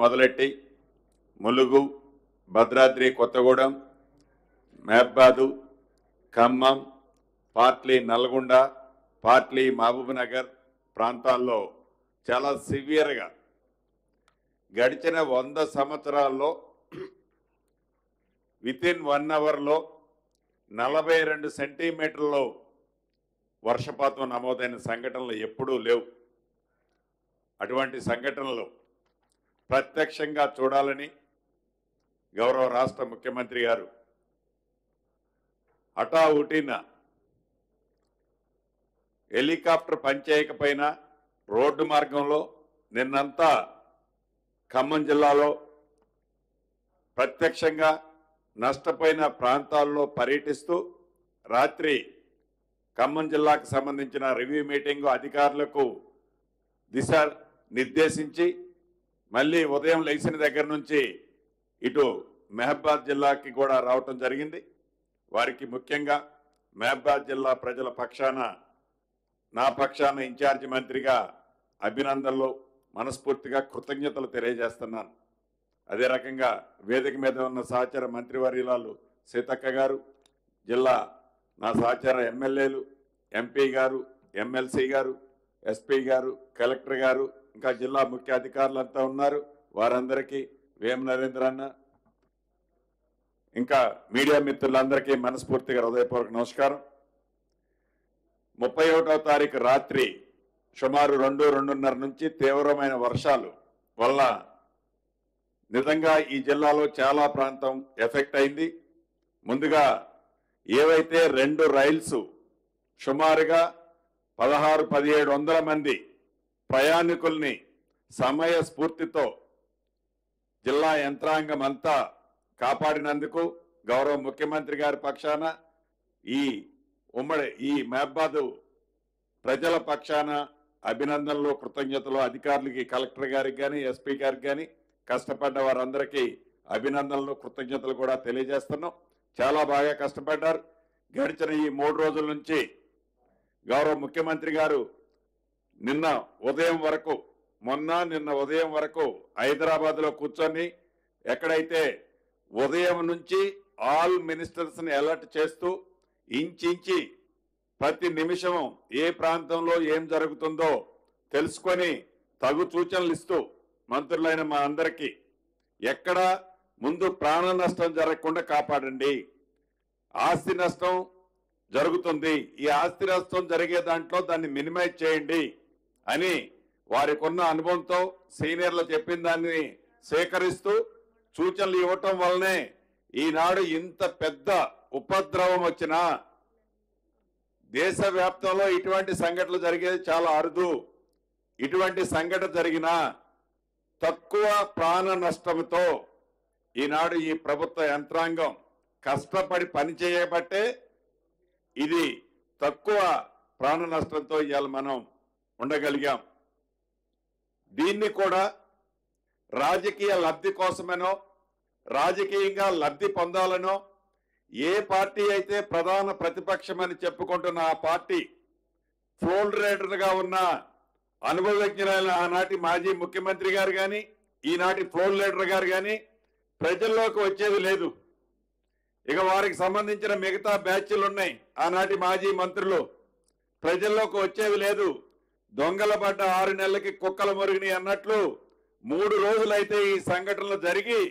మొదలెట్టి ములుగు, భద్రాద్రి కొత్తగూడెం, మహబాదు, ఖమ్మం, పాట్లీ నల్గొండ, పాట్లీ మహబూబ్నగర్ ప్రాంతాల్లో చాలా సివియర్గా గడిచిన 100 సంవత్సరాల్లో వితిన్ 1 అవర్లో 42 సెంటీమీటర్లు వర్షపాతం నమోదైన సంఘటనలు ఎప్పుడూ లేవు. అటువంటి సంఘటనలు ప్రత్యక్షంగా చూడాలని గౌరవ రాష్ట్ర ముఖ్యమంత్రి గారు హఠావుటిన హెలికాప్టర్ పనిచేయకపోయినా రోడ్డు మార్గంలో నిన్నంతా ఖమ్మం జిల్లాలో ప్రత్యక్షంగా నష్టపోయిన ప్రాంతాల్లో పర్యటిస్తూ రాత్రి ఖమ్మం జిల్లాకు సంబంధించిన రివ్యూ మీటింగు అధికారులకు దిశ నిర్దేశించి మళ్ళీ ఉదయం లేచిన దగ్గర నుంచి ఇటు మహబాద్ జిల్లాకి కూడా రావటం జరిగింది. వారికి ముఖ్యంగా మహబాద్ జిల్లా ప్రజల పక్షాన నా పక్షాన ఇన్ఛార్జి మంత్రిగా అభినందనలు మనస్ఫూర్తిగా కృతజ్ఞతలు తెలియజేస్తున్నాను. అదే రకంగా వేదిక మీద ఉన్న సహచార మంత్రివర్యులాలు సీతక్క గారు, జిల్లా నా సహచార ఎమ్మెల్యేలు, ఎంపీ గారు, ఎమ్మెల్సీ గారు, ఎస్పీ గారు, కలెక్టర్ గారు, ఇంకా జిల్లా ముఖ్య అధికారులంతా ఉన్నారు. వారందరికీ వేమ నరేంద్ర అన్న, ఇంకా మీడియా మిత్రులందరికీ మనస్ఫూర్తిగా హృదయపూర్వక నమస్కారం. 31వ తారీఖు రాత్రి సుమారు 2-2:30 నుంచి తీవ్రమైన వర్షాలు వల్ల నిజంగా ఈ జిల్లాలో చాలా ప్రాంతం ఎఫెక్ట్ అయింది. ముందుగా ఏవైతే 2 రైల్స్ సుమారుగా 1600-1700 మంది ప్రయాణికుల్ని సమయస్ఫూర్తితో జిల్లా యంత్రాంగం అంతా కాపాడినందుకు గౌరవ ముఖ్యమంత్రి గారి పక్షాన ఈ మహబాదు ప్రజల పక్షాన అభినందనలు, కృతజ్ఞతలు అధికారులకి, కలెక్టర్ గారికి కానీ, ఎస్పీ గారికి కానీ, కష్టపడ్డ వారందరికీ అభినందనలు, కృతజ్ఞతలు కూడా తెలియజేస్తున్నాం. చాలా బాగా కష్టపడ్డారు. గడిచిన ఈ 3 రోజుల నుంచి గౌరవ ముఖ్యమంత్రి గారు నిన్న ఉదయం వరకు హైదరాబాద్లో కూర్చొని ఎక్కడైతే ఉదయం నుంచి ఆల్ మినిస్టర్స్ని అలర్ట్ చేస్తూ ఇంచి ప్రతి నిమిషం ఏ ప్రాంతంలో ఏం జరుగుతుందో తెలుసుకొని తగు సూచనలు ఇస్తూ మంత్రులైన మా అందరికీ ఎక్కడ ముందు ప్రాణ నష్టం జరగకుండా కాపాడండి, ఆస్తి నష్టం జరుగుతుంది, ఈ ఆస్తి నష్టం జరిగే దాంట్లో దాన్ని మినిమైజ్ చేయండి అని వారికి ఉన్న అనుభవంతో సీనియర్లు చెప్పిన దాన్ని సేకరిస్తూ సూచనలు ఇవ్వటం వల్లనే ఈనాడు ఇంత పెద్ద ఉపద్రవం వచ్చినా దేశవ్యాప్తంలో ఇటువంటి సంఘటనలు జరిగేది చాలా అరుదు. ఇటువంటి సంఘటన జరిగినా తక్కువ ప్రాణ నష్టంతో ఈనాడు ఈ ప్రభుత్వ యంత్రాంగం కష్టపడి పనిచేయబట్టే ఇది తక్కువ ప్రాణ నష్టంతో ఇవాళ మనం ఉండగలిగాం. దీన్ని కూడా రాజకీయ లబ్ధి కోసమనో, రాజకీయంగా లబ్ధి పొందాలనో, ఏ పార్టీ అయితే ప్రధాన ప్రతిపక్షమని చెప్పుకుంటున్న ఆ పార్టీ ఫ్లోర్ లీడర్గా ఉన్న అనుభవజ్ఞులైన ఆనాటి మాజీ ముఖ్యమంత్రి గారు కానీ, ఈనాటి ఫ్లోర్ లీడర్ గారు కానీ ప్రజల్లోకి వచ్చేది లేదు. ఇక వారికి సంబంధించిన మిగతా బ్యాచ్లు ఉన్నాయి, ఆనాటి మాజీ మంత్రులు, ప్రజల్లోకి వచ్చేది లేదు. దొంగల పడ్డ 6 నెలలకి కుక్కల మురిగిని అన్నట్లు 3 రోజులైతే ఈ సంఘటనలు జరిగి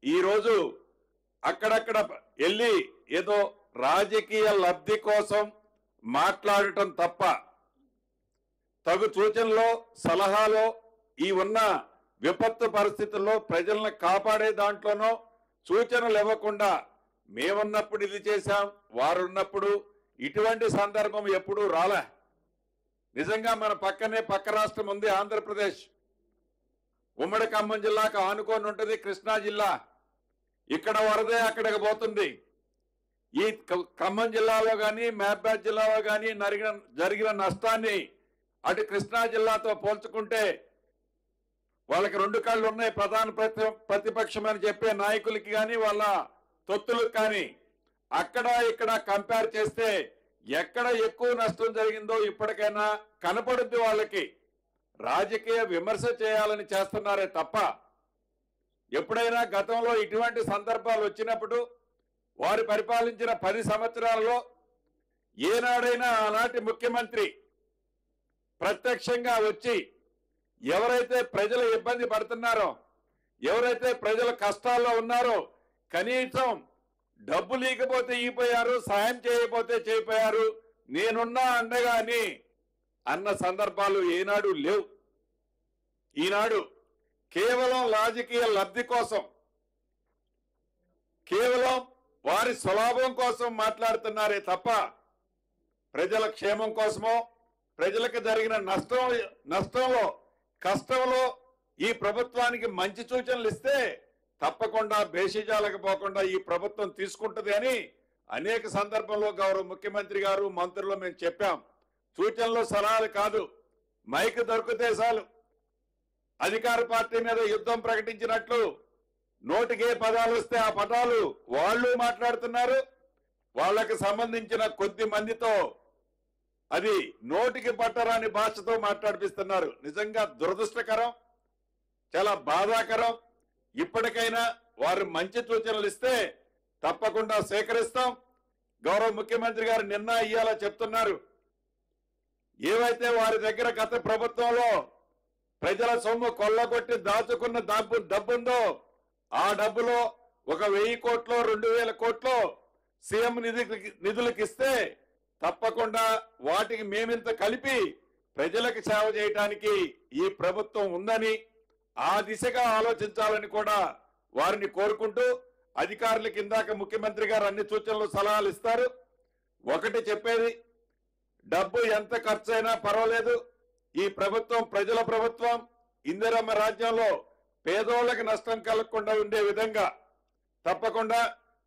ఈరోజు అక్కడక్కడ వెళ్ళి ఏదో రాజకీయ లబ్ధి కోసం మాట్లాడటం తప్ప తగు సూచనలో, సలహాలో, ఈ ఉన్న విపత్తు పరిస్థితుల్లో ప్రజలను కాపాడే దాంట్లోనో సూచనలు ఇవ్వకుండా మేమున్నప్పుడు ఇది చేశాం, వారున్నప్పుడు ఇటువంటి సందర్భం ఎప్పుడూ రాలే. నిజంగా మన పక్క రాష్ట్రం ఉంది ఆంధ్రప్రదేశ్. ఉమ్మడి ఖమ్మం జిల్లాకు ఆనుకొని ఉంటుంది కృష్ణా జిల్లా. ఇక్కడ వరదే అక్కడికి పోతుంది. ఈ ఖమ్మం జిల్లాలో కానీ, మహబాద్ జిల్లాలో కానీ జరిగిన నష్టాన్ని అటు కృష్ణా జిల్లాతో పోల్చుకుంటే వాళ్ళకి 2 కళ్ళు ఉన్నాయి. ప్రధాన ప్రతిపక్షం అని చెప్పే నాయకులకి కానీ, వాళ్ళ తొత్తులకు కానీ. అక్కడ ఇక్కడ కంపేర్ చేస్తే ఎక్కడ ఎక్కువ నష్టం జరిగిందో ఇప్పటికైనా కనపడుద్ది వాళ్ళకి. రాజకీయ విమర్శ చేయాలని చేస్తున్నారే తప్ప ఎప్పుడైనా గతంలో ఇటువంటి సందర్భాలు వచ్చినప్పుడు వారు పరిపాలించిన 10 సంవత్సరాలలో ఏనాడైనా ఆనాటి ముఖ్యమంత్రి ప్రత్యక్షంగా వచ్చి ఎవరైతే ప్రజలు ఇబ్బంది పడుతున్నారో, ఎవరైతే ప్రజల కష్టాల్లో ఉన్నారో కనీసం డబ్బు లేకపోతే ఇపోయారు, సాయం చేయకపోతే చేయిపోయారు, నేనున్నా అండగా అని అన్న సందర్భాలు ఏనాడు లేవు. ఈనాడు కేవలం రాజకీయ లబ్ధి కోసం, కేవలం వారి స్వలాభం కోసం మాట్లాడుతున్నారే తప్ప ప్రజల క్షేమం కోసమో, ప్రజలకు జరిగిన నష్టంలో కష్టంలో ఈ ప్రభుత్వానికి మంచి సూచనలు ఇస్తే తప్పకుండా బేషిజాలకు పోకుండా ఈ ప్రభుత్వం తీసుకుంటది అని అనేక సందర్భంలో గౌరవ ముఖ్యమంత్రి గారు, మంత్రులు మేము చెప్పాం. సూచనలు సలహాలు కాదు, మైక్ దొరికితే చాలు అధికార పార్టీ మీద యుద్ధం ప్రకటించినట్లు నోటికే పదాలు వస్తే ఆ పదాలు వాళ్ళు మాట్లాడుతున్నారు. వాళ్ళకి సంబంధించిన కొద్ది మందితో అది నోటికి పట్టరాని భాషతో మాట్లాడిపిస్తున్నారు. నిజంగా దురదృష్టకరం, చాలా బాధాకరం. ఇప్పటికైనా వారు మంచి సూచనలు ఇస్తే తప్పకుండా సేకరిస్తాం. గౌరవ ముఖ్యమంత్రి గారు నిన్న ఇయ్యాల చెప్తున్నారు, ఏవైతే వారి దగ్గర గత ప్రభుత్వంలో ప్రజల సొమ్ము కొల్లగొట్టి దాచుకున్న డబ్బుందో ఆ డబ్బులో 1000 కోట్లు 2000 కోట్లు సీఎం నిధులకు ఇస్తే తప్పకుండా వాటికి మేమింత కలిపి ప్రజలకు సేవ చేయడానికి ఈ ప్రభుత్వం ఉందని ఆ దిశగా ఆలోచించాలని కూడా వారిని కోరుకుంటూ, అధికారులకు ఇందాక ముఖ్యమంత్రి గారు అన్ని సూచనలు సలహాలు ఇస్తారు. ఒకటి చెప్పేది, డబ్బు ఎంత ఖర్చు అయినా పర్వాలేదు, ఈ ప్రభుత్వం ప్రజల ప్రభుత్వం. ఇందిరమ్మ రాజ్యంలో పేదోళ్ళకి నష్టం కలగకుండా ఉండే విధంగా తప్పకుండా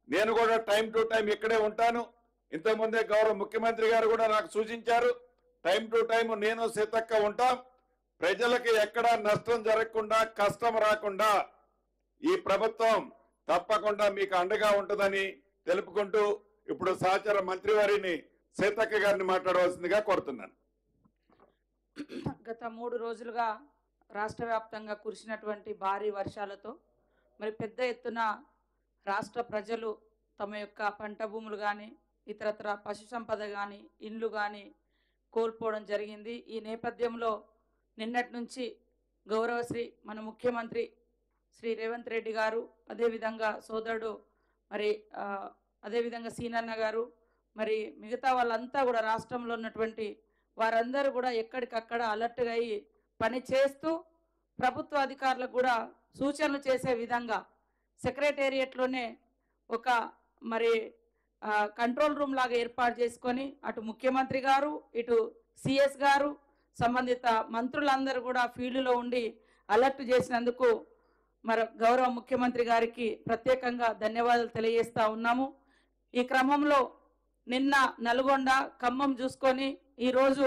నేను కూడా టైం టు టైం ఇక్కడే ఉంటాను. ఇంతకుముందే గౌరవ ముఖ్యమంత్రి గారు కూడా నాకు సూచించారు, టైం టు టైం నేను సీతక్క ఉంటాం. ప్రజలకు ఎక్కడా నష్టం జరగకుండా, కష్టం రాకుండా ఈ ప్రభుత్వం తప్పకుండా మీకు అండగా ఉంటుందని తెలుపుకుంటూ ఇప్పుడు సహచర మంత్రివారిని సీతక్క గారిని మాట్లాడవలసిందిగా కోరుతున్నాను. గత 3 రోజులుగా రాష్ట్ర వ్యాప్తంగా కురిసినటువంటి భారీ వర్షాలతో మరి పెద్ద ఎత్తున రాష్ట్ర ప్రజలు తమ యొక్క పంట భూములు కానీ ఇతరత్ర పశు సంపద కానీ ఇండ్లు కానీ కోల్పోవడం జరిగింది. ఈ నేపథ్యంలో నిన్నటి నుంచి గౌరవశ్రీ మన ముఖ్యమంత్రి శ్రీ రేవంత్ రెడ్డి గారు, అదేవిధంగా సోదరుడు మరి అదేవిధంగా సీనన్న గారు, మరి మిగతా వాళ్ళంతా కూడా రాష్ట్రంలో ఉన్నటువంటి వారందరూ కూడా ఎక్కడికక్కడ అలర్ట్గా అయ్యి పని చేస్తూ ప్రభుత్వ అధికారులకు కూడా సూచనలు చేసే విధంగా సెక్రటేరియట్లోనే ఒక మరి కంట్రోల్ రూమ్ లాగా ఏర్పాటు చేసుకొని అటు ముఖ్యమంత్రి గారు, ఇటు సిఎస్ గారు, సంబంధిత మంత్రులందరూ కూడా ఫీల్డ్లో ఉండి అలర్ట్ చేసినందుకు మరి గౌరవ ముఖ్యమంత్రి గారికి ప్రత్యేకంగా ధన్యవాదాలు తెలియజేస్తూ ఉన్నాము. ఈ క్రమంలో నిన్న నల్గొండ, ఖమ్మం చూసుకొని ఈరోజు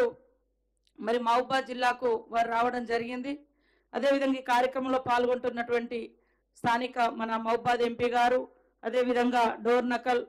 మరి మహబూబాద్ జిల్లాకు వారు రావడం జరిగింది. అదేవిధంగా ఈ కార్యక్రమంలో పాల్గొంటున్నటువంటి స్థానిక మన మహబూబాద్ ఎంపీ గారు, అదేవిధంగా డోర్నకల్